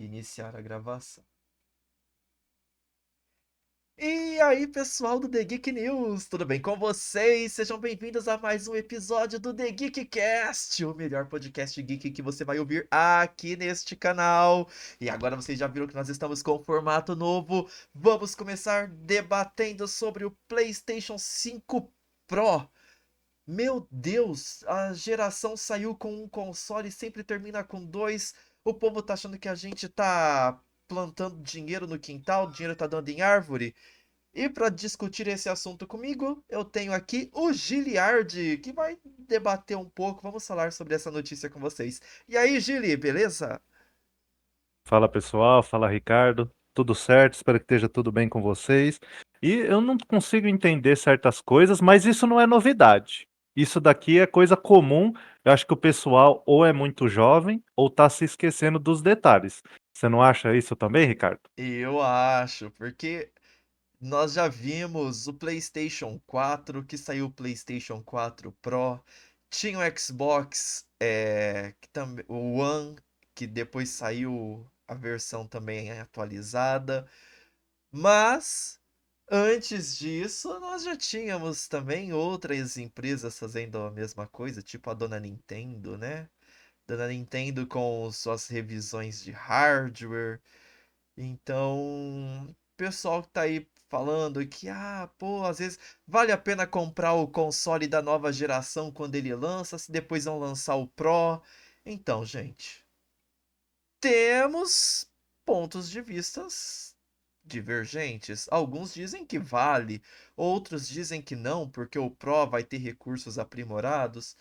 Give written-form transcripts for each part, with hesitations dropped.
Iniciar a gravação. E aí, pessoal do The Geek News, tudo bem com vocês? Sejam bem-vindos a mais um episódio do The Geekcast, o melhor podcast geek que você vai ouvir aqui neste canal. E agora vocês já viram que nós estamos com um formato novo. Vamos começar debatendo sobre o PlayStation 5 Pro. Meu Deus, a geração saiu com um console e sempre termina com dois. O povo tá achando que a gente tá plantando dinheiro no quintal, o dinheiro tá dando em árvore. E para discutir esse assunto comigo, eu tenho aqui o Giliard, que vai debater um pouco. Vamos falar sobre essa notícia com vocês. E aí, Gili, beleza? Fala pessoal, fala Ricardo, tudo certo? Espero que esteja tudo bem com vocês. E eu não consigo entender certas coisas, mas isso não é novidade. Isso daqui é coisa comum. Eu acho que o pessoal ou é muito jovem ou está se esquecendo dos detalhes. Você não acha isso também, Ricardo? Eu acho, porque nós já vimos o PlayStation 4, que saiu o PlayStation 4 Pro, tinha o Xbox, o One, que depois saiu a versão também atualizada, mas antes disso nós já tínhamos também outras empresas fazendo a mesma coisa, tipo a Dona Nintendo, né? Dona Nintendo com suas revisões de hardware. Então, o pessoal que tá aí falando que, pô, às vezes vale a pena comprar o console da nova geração quando ele lança, se depois vão lançar o Pro. Então, gente, temos pontos de vistas divergentes. Alguns dizem que vale, outros dizem que não, porque o Pro vai ter recursos aprimorados.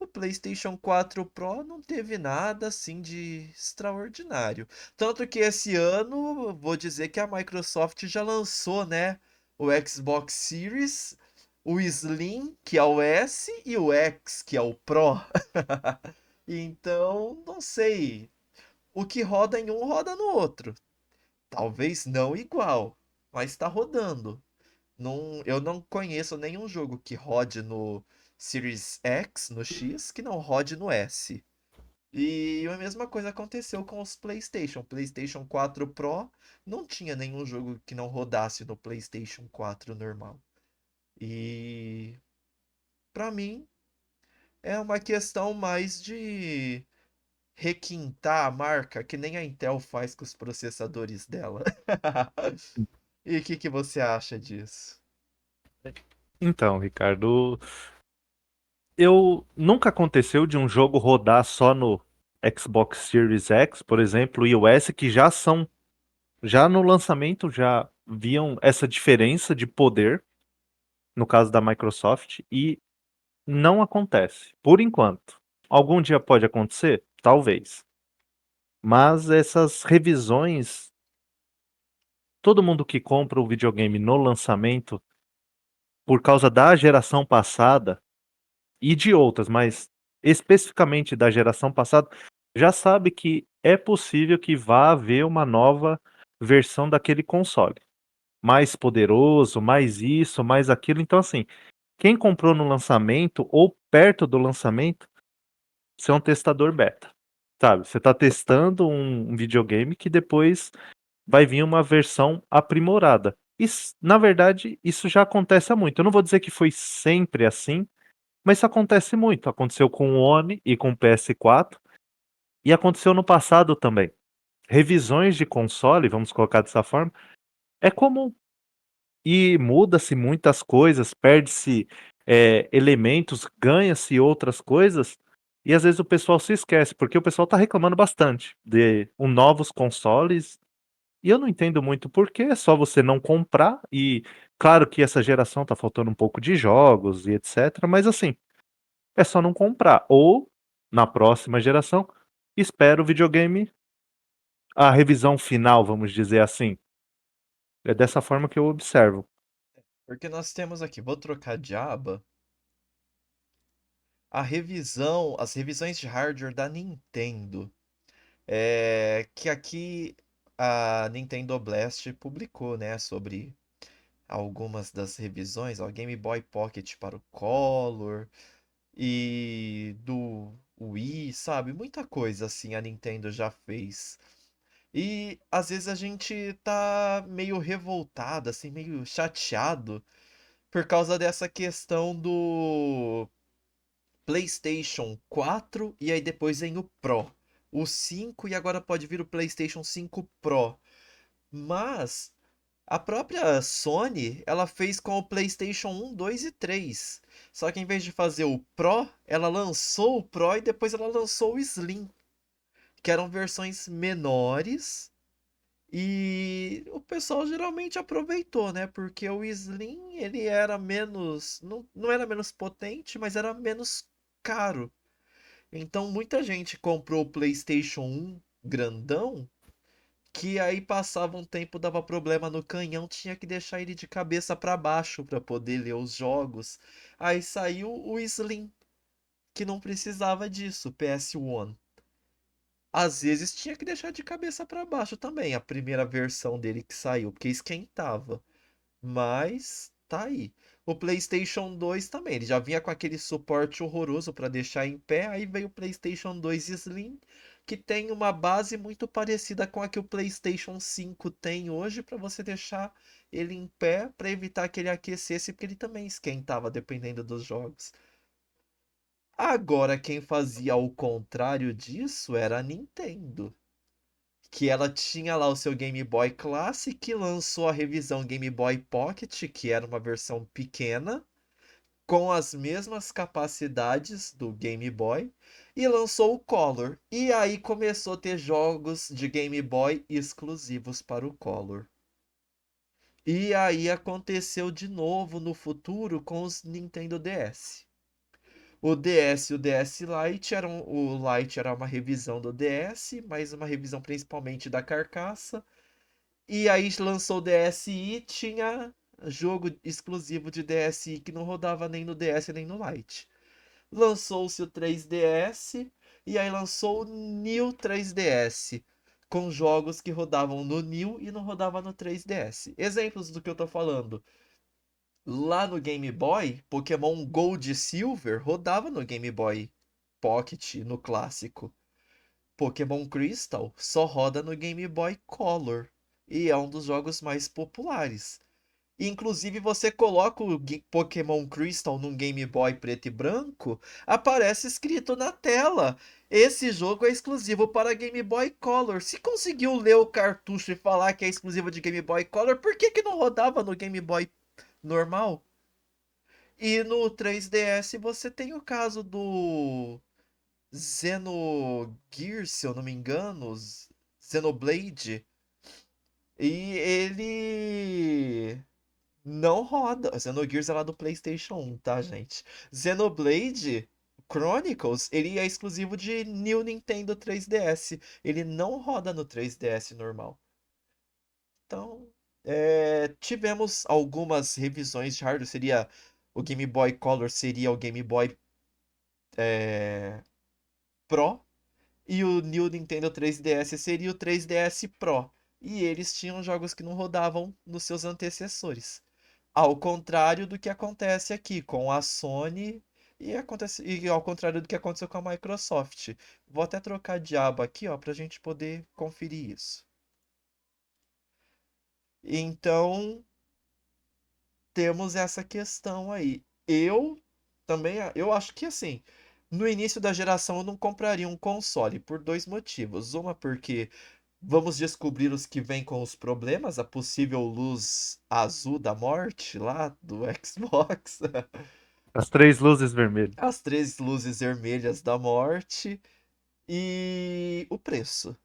O PlayStation 4 Pro não teve nada assim de extraordinário. Tanto que esse ano, vou dizer que a Microsoft já lançou, né, o Xbox Series, o Slim, que é o S, e o X, que é o Pro. Então, não sei. O que roda em um roda no outro. Talvez não igual, mas está rodando. Eu não conheço nenhum jogo que rode no Series X, no X, que não rode no S. E a mesma coisa aconteceu com os PlayStation. PlayStation 4 Pro não tinha nenhum jogo que não rodasse no PlayStation 4 normal. E pra mim é uma questão mais de requintar a marca, que nem a Intel faz com os processadores dela. E o que você acha disso? Então, Ricardo, eu nunca aconteceu de um jogo rodar só no Xbox Series X, por exemplo, e o S, que já no lançamento já viam essa diferença de poder, no caso da Microsoft, e não acontece, por enquanto. Algum dia pode acontecer? Talvez. Mas essas revisões, todo mundo que compra o videogame no lançamento, por causa da geração passada e de outras, mas especificamente da geração passada, já sabe que é possível que vá haver uma nova versão daquele console. Mais poderoso, mais isso, mais aquilo. Então, assim, quem comprou no lançamento ou perto do lançamento, você é um testador beta, sabe? Você está testando um videogame que depois vai vir uma versão aprimorada. Na verdade, isso já acontece há muito. Eu não vou dizer que foi sempre assim, mas isso acontece muito. Aconteceu com o One e com o PS4 e aconteceu no passado também. Revisões de console, vamos colocar dessa forma, é comum. E muda-se muitas coisas, perde-se, elementos, ganha-se outras coisas, e às vezes o pessoal se esquece, porque o pessoal está reclamando bastante de novos consoles, e eu não entendo muito por que, é só você não comprar, e claro que essa geração está faltando um pouco de jogos e etcétera, mas assim, é só não comprar, ou na próxima geração, espera o videogame, a revisão final, vamos dizer assim. É dessa forma que eu observo. Porque nós temos aqui, vou trocar de aba, as revisões de hardware da Nintendo. Que aqui a Nintendo Blast publicou, né, sobre algumas das revisões, ó, Game Boy Pocket para o Color e do Wii, sabe? Muita coisa assim a Nintendo já fez. E às vezes a gente tá meio revoltado, assim, meio chateado por causa dessa questão do PlayStation 4 e aí depois vem o Pro. O 5 e agora pode vir o PlayStation 5 Pro. Mas a própria Sony, ela fez com o PlayStation 1, 2 e 3. Só que em vez de fazer o Pro, ela lançou o Pro e depois ela lançou o Slim, que eram versões menores. E o pessoal geralmente aproveitou, né? Porque o Slim, ele era menos, não era menos potente, mas era menos caro. Então muita gente comprou o PlayStation 1 grandão, que aí passava um tempo, dava problema no canhão, tinha que deixar ele de cabeça para baixo para poder ler os jogos. Aí saiu o Slim, que não precisava disso, PS1. Às vezes tinha que deixar de cabeça para baixo também, a primeira versão dele que saiu, porque esquentava. Mas tá aí. O PlayStation 2 também, ele já vinha com aquele suporte horroroso para deixar em pé, aí veio o PlayStation 2 Slim, que tem uma base muito parecida com a que o PlayStation 5 tem hoje para você deixar ele em pé para evitar que ele aquecesse, porque ele também esquentava dependendo dos jogos. Agora quem fazia o contrário disso era a Nintendo, que ela tinha lá o seu Game Boy Classic, lançou a revisão Game Boy Pocket, que era uma versão pequena, com as mesmas capacidades do Game Boy, e lançou o Color. E aí começou a ter jogos de Game Boy exclusivos para o Color. E aí aconteceu de novo no futuro com os Nintendo DS. O DS e o DS Lite eram, o Lite era uma revisão do DS, mas uma revisão principalmente da carcaça. E aí lançou o DSi, tinha jogo exclusivo de DSi que não rodava nem no DS nem no Lite. Lançou-se o 3DS e aí lançou o New 3DS, com jogos que rodavam no New e não rodava no 3DS. Exemplos do que eu tô falando. Lá no Game Boy, Pokémon Gold e Silver rodava no Game Boy Pocket, no clássico. Pokémon Crystal só roda no Game Boy Color e é um dos jogos mais populares. Inclusive, você coloca o Pokémon Crystal num Game Boy preto e branco, aparece escrito na tela: esse jogo é exclusivo para Game Boy Color. Se conseguiu ler o cartucho e falar que é exclusivo de Game Boy Color, por que que não rodava no Game Boy normal? E no 3DS você tem o caso do Xenogears, se eu não me engano, Xenoblade, e ele não roda. Xenogears é lá do PlayStation 1, tá, gente? Xenoblade Chronicles, ele é exclusivo de New Nintendo 3DS. Ele não roda no 3DS normal. Então, tivemos algumas revisões de hardware. Seria o Game Boy Color, seria o Game Boy Pro. E o New Nintendo 3DS seria o 3DS Pro. E eles tinham jogos que não rodavam nos seus antecessores. Ao contrário do que acontece aqui com a Sony e ao contrário do que aconteceu com a Microsoft. Vou até trocar de aba aqui, ó, para a gente poder conferir isso. Então, temos essa questão aí. Eu acho que assim, no início da geração eu não compraria um console por dois motivos. Uma porque vamos descobrir os que vêm com os problemas, a possível luz azul da morte lá do Xbox, As três luzes vermelhas. as três luzes vermelhas da morte e o preço.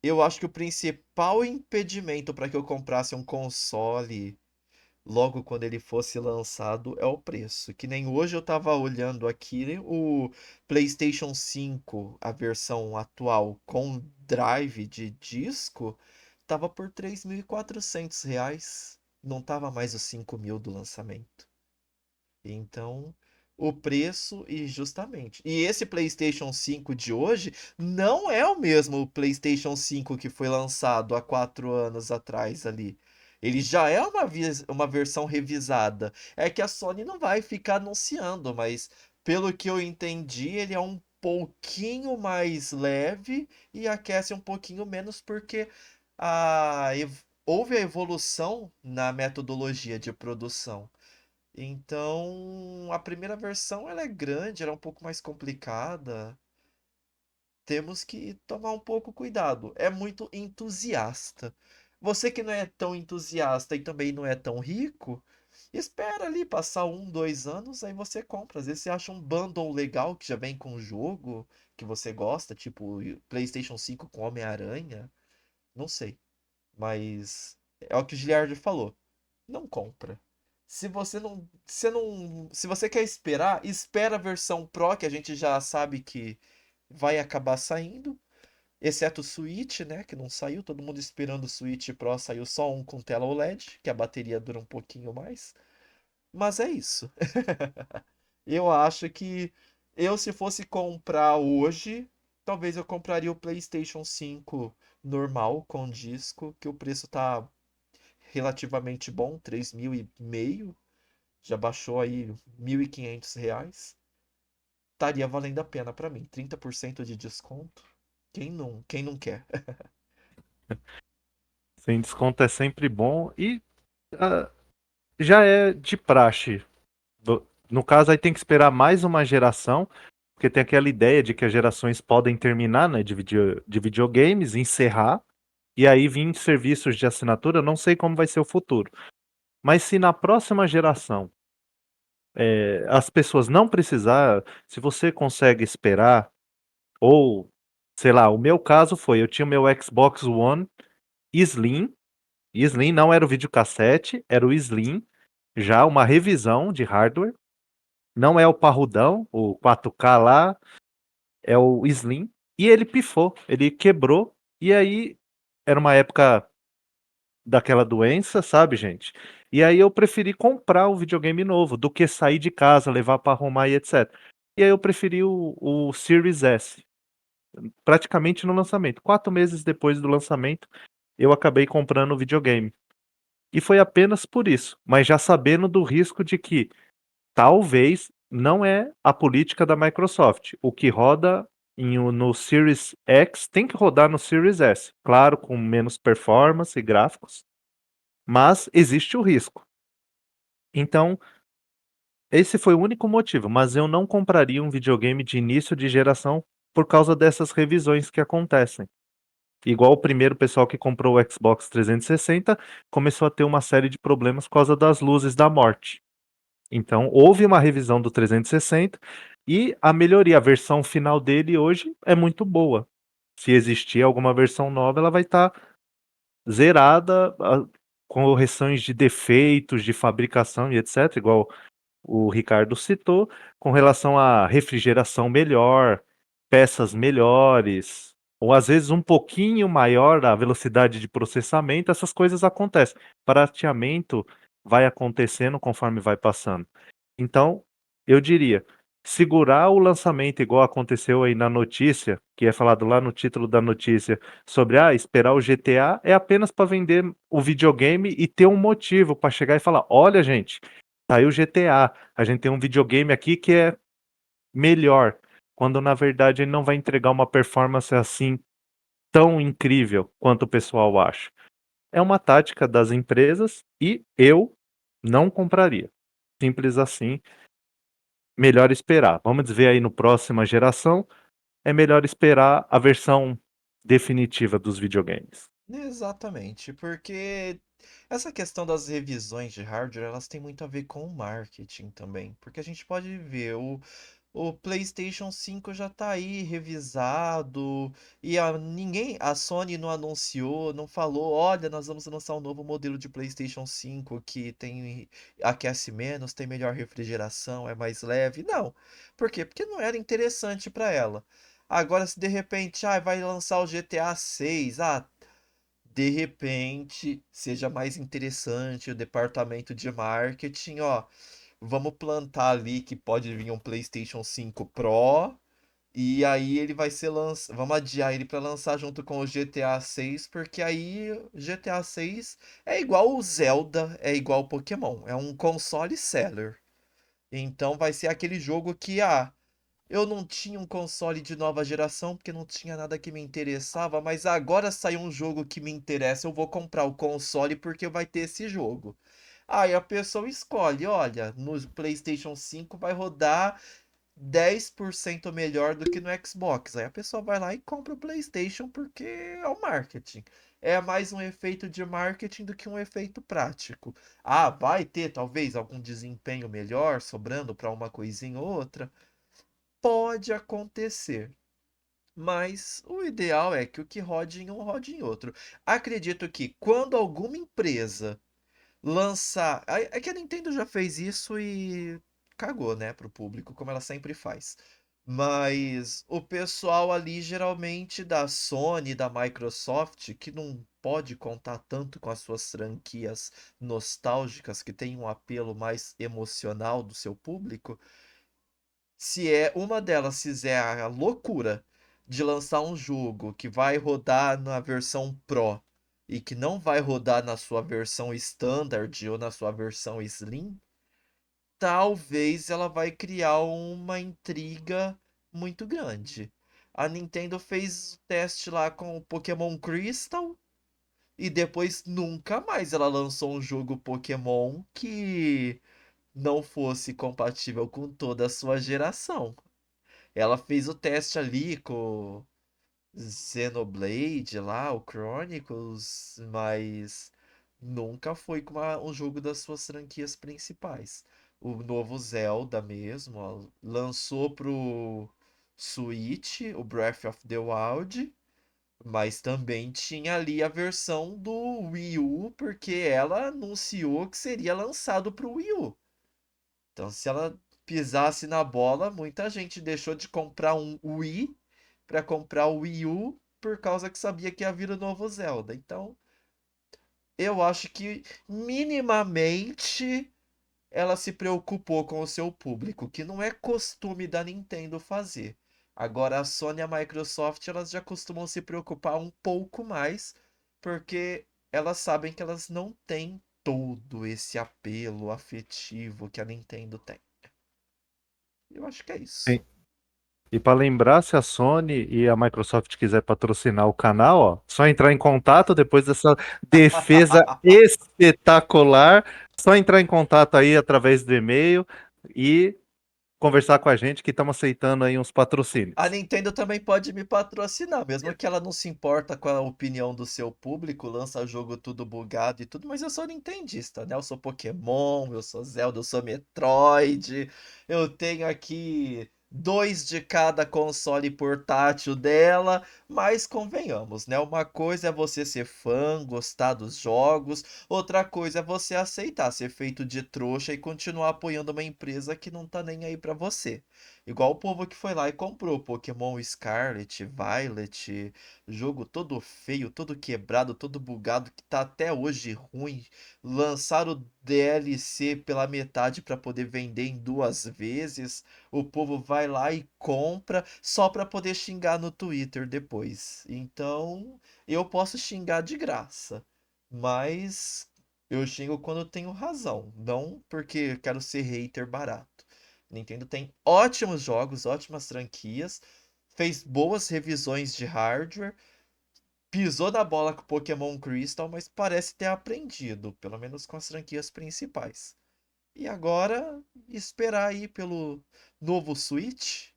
Eu acho que o principal impedimento para que eu comprasse um console logo quando ele fosse lançado é o preço. Que nem hoje eu tava olhando aqui o PlayStation 5, a versão atual com drive de disco, tava por R$ 3.400. Não tava mais os 5.000 do lançamento. Então, o preço e justamente. E esse PlayStation 5 de hoje não é o mesmo PlayStation 5 que foi lançado há 4 anos atrás ali. Ele já é uma versão revisada. É que a Sony não vai ficar anunciando, mas pelo que eu entendi, ele é um pouquinho mais leve e aquece um pouquinho menos porque houve a evolução na metodologia de produção. Então, a primeira versão ela é grande, ela é um pouco mais complicada. Temos que tomar um pouco cuidado. É muito entusiasta. Você que não é tão entusiasta e também não é tão rico, espera ali passar 1, 2 anos, aí você compra. Às vezes você acha um bundle legal que já vem com o jogo que você gosta, tipo PlayStation 5 com Homem-Aranha. Não sei. Mas é o que o Giliardi falou. Não compra. Se você quer esperar, espera a versão Pro, que a gente já sabe que vai acabar saindo, exceto o Switch, né, que não saiu, todo mundo esperando o Switch Pro, saiu só um com tela OLED, que a bateria dura um pouquinho mais. Mas é isso. Eu acho que se fosse comprar hoje, talvez eu compraria o PlayStation 5 normal com disco, que o preço tá relativamente bom, 3.500, já baixou aí R$ 1.500. Estaria valendo a pena para mim, 30% de desconto. Quem não quer? Sem desconto é sempre bom e ah, já é de praxe. No caso, aí tem que esperar mais uma geração, porque tem aquela ideia de que as gerações podem terminar, né, de videogames, encerrar, e aí vir serviços de assinatura. Eu não sei como vai ser o futuro. Mas se na próxima geração as pessoas não precisar, se você consegue esperar, ou sei lá, o meu caso foi, eu tinha o meu Xbox One Slim, Slim não era o videocassete, era o Slim, já uma revisão de hardware, não é o parrudão, o 4K lá, é o Slim, e ele pifou, ele quebrou, e aí era uma época daquela doença, sabe, gente? E aí eu preferi comprar o videogame novo do que sair de casa, levar para arrumar e etc. E aí eu preferi o Series S, praticamente no lançamento. 4 meses depois do lançamento, eu acabei comprando o videogame. E foi apenas por isso, mas já sabendo do risco de que talvez não é a política da Microsoft. O que roda no Series X tem que rodar no Series S. Claro, com menos performance e gráficos, mas existe o risco. Então, esse foi o único motivo, mas eu não compraria um videogame de início de geração por causa dessas revisões que acontecem. Igual o primeiro pessoal que comprou o Xbox 360 começou a ter uma série de problemas por causa das luzes da morte. Então, houve uma revisão do 360 e a melhoria, a versão final dele hoje é muito boa. Se existir alguma versão nova, ela vai estar zerada, com correções de defeitos de fabricação e etc, igual o Ricardo citou, com relação à refrigeração melhor, peças melhores, ou às vezes um pouquinho maior a velocidade de processamento, essas coisas acontecem. Prateamento vai acontecendo conforme vai passando. Então, eu diria, segurar o lançamento igual aconteceu aí na notícia, que é falado lá no título da notícia, sobre esperar o GTA, é apenas para vender o videogame e ter um motivo para chegar e falar: olha, gente, saiu o GTA, a gente tem um videogame aqui que é melhor, quando na verdade ele não vai entregar uma performance assim tão incrível quanto o pessoal acha. É uma tática das empresas e eu não compraria. Simples assim. Melhor esperar. Vamos ver aí no próxima geração, é melhor esperar a versão definitiva dos videogames. Exatamente, porque essa questão das revisões de hardware, elas têm muito a ver com o marketing também. Porque a gente pode ver, o PlayStation 5 já tá aí revisado e a Sony não anunciou, não falou, olha, nós vamos lançar um novo modelo de PlayStation 5 que tem aquece menos, tem melhor refrigeração, é mais leve. Não. Por quê? Porque não era interessante para ela. Agora, se de repente, vai lançar o GTA 6, de repente seja mais interessante o departamento de marketing, ó, vamos plantar ali que pode vir um PlayStation 5 Pro e aí ele vai ser lançado, vamos adiar ele para lançar junto com o GTA 6, porque aí GTA 6 é igual o Zelda, é igual o Pokémon, é um console seller. Então vai ser aquele jogo que Eu não tinha um console de nova geração porque não tinha nada que me interessava, mas agora saiu um jogo que me interessa, eu vou comprar o console porque vai ter esse jogo. Aí a pessoa escolhe, olha, no PlayStation 5 vai rodar 10% melhor do que no Xbox. Aí a pessoa vai lá e compra o PlayStation porque é o marketing. É mais um efeito de marketing do que um efeito prático. Ah, vai ter talvez algum desempenho melhor sobrando para uma coisinha ou outra? Pode acontecer. Mas o ideal é que o que rode em um rode em outro. Acredito que quando alguma empresa lançar. É que a Nintendo já fez isso e cagou, né, pro público, como ela sempre faz. Mas o pessoal ali, geralmente da Sony, da Microsoft, que não pode contar tanto com as suas franquias nostálgicas, que tem um apelo mais emocional do seu público, se é uma delas fizer a loucura de lançar um jogo que vai rodar na versão Pro e que não vai rodar na sua versão Standard ou na sua versão Slim, talvez ela vai criar uma intriga muito grande. A Nintendo fez o teste lá com o Pokémon Crystal e depois nunca mais ela lançou um jogo Pokémon que não fosse compatível com toda a sua geração. Ela fez o teste ali com o Xenoblade lá, o Chronicles, mas nunca foi com um jogo das suas franquias principais. O novo Zelda mesmo, ó, lançou pro Switch, o Breath of the Wild, mas também tinha ali a versão do Wii U, porque ela anunciou que seria lançado pro Wii U. Então, se ela pisasse na bola, muita gente deixou de comprar um Wii para comprar o Wii U por causa que sabia que ia vir o novo Zelda. Então, eu acho que minimamente ela se preocupou com o seu público, que não é costume da Nintendo fazer. Agora a Sony e a Microsoft, elas já costumam se preocupar um pouco mais, porque elas sabem que elas não têm todo esse apelo afetivo que a Nintendo tem. Eu acho que é isso. Sim. E para lembrar, se a Sony e a Microsoft quiser patrocinar o canal, ó, só entrar em contato depois dessa defesa espetacular, só entrar em contato aí através do e-mail e conversar com a gente que estamos aceitando aí uns A patrocínios. Nintendo também pode me patrocinar, mesmo que ela não se importa com a opinião do seu público, lança jogo tudo bugado e tudo, mas eu sou nintendista, né? Eu sou Pokémon, eu sou Zelda, eu sou Metroid, eu tenho aqui dois de cada console portátil dela, mas convenhamos, né? Uma coisa é você ser fã, gostar dos jogos, outra coisa é você aceitar ser feito de trouxa e continuar apoiando uma empresa que não tá nem aí pra você. Igual o povo que foi lá e comprou Pokémon Scarlet, Violet, jogo todo feio, todo quebrado, todo bugado, que tá até hoje ruim. Lançaram o DLC pela metade para poder vender em duas vezes. O povo vai lá e compra só para poder xingar no Twitter depois. Então, eu posso xingar de graça, mas eu xingo quando tenho razão, não porque quero ser hater barato. Nintendo tem ótimos jogos, ótimas franquias, fez boas revisões de hardware, pisou na bola com Pokémon Crystal, mas parece ter aprendido, pelo menos com as franquias principais. E agora, esperar aí pelo novo Switch,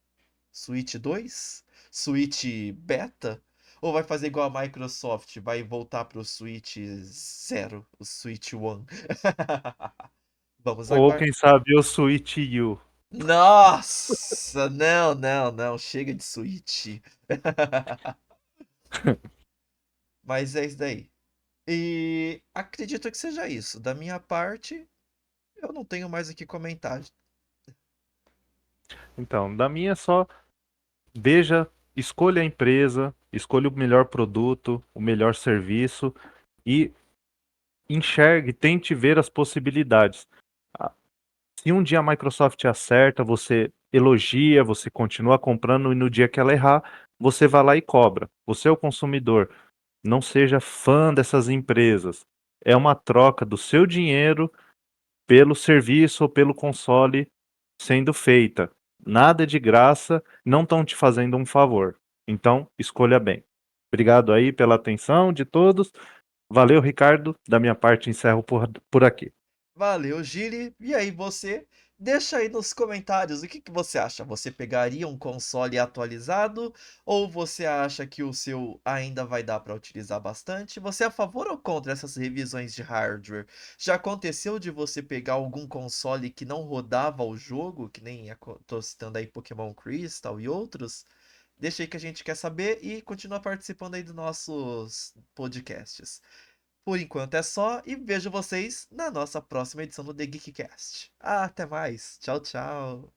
Switch 2, Switch Beta, ou vai fazer igual a Microsoft, vai voltar pro Switch 0, o Switch One. Vamos Ou aguardar. quem sabe o Switch U. Nossa, não, não, não, chega de Switch. Mas é isso daí. E acredito que seja isso. Da minha parte, eu não tenho mais o que comentar. Então, da minha só veja, escolha a empresa, escolha o melhor produto, o melhor serviço e enxergue, tente ver as possibilidades. Ah, se um dia a Microsoft acerta, você elogia, você continua comprando e no dia que ela errar, você vai lá e cobra. Você é o consumidor. Não seja fã dessas empresas. É uma troca do seu dinheiro pelo serviço ou pelo console sendo feita. Nada é de graça, não estão te fazendo um favor. Então, escolha bem. Obrigado aí pela atenção de todos. Valeu, Ricardo. Da minha parte, encerro por aqui. Valeu, Giri. E aí, você? Deixa aí nos comentários o que que você acha. Você pegaria um console atualizado ou você acha que o seu ainda vai dar para utilizar bastante? Você é a favor ou contra essas revisões de hardware? Já aconteceu de você pegar algum console que não rodava o jogo, que nem tô citando aí Pokémon Crystal e outros? Deixa aí que a gente quer saber e continua participando aí dos nossos podcasts. Por enquanto é só e vejo vocês na nossa próxima edição do The Geekcast. Até mais. Tchau, tchau.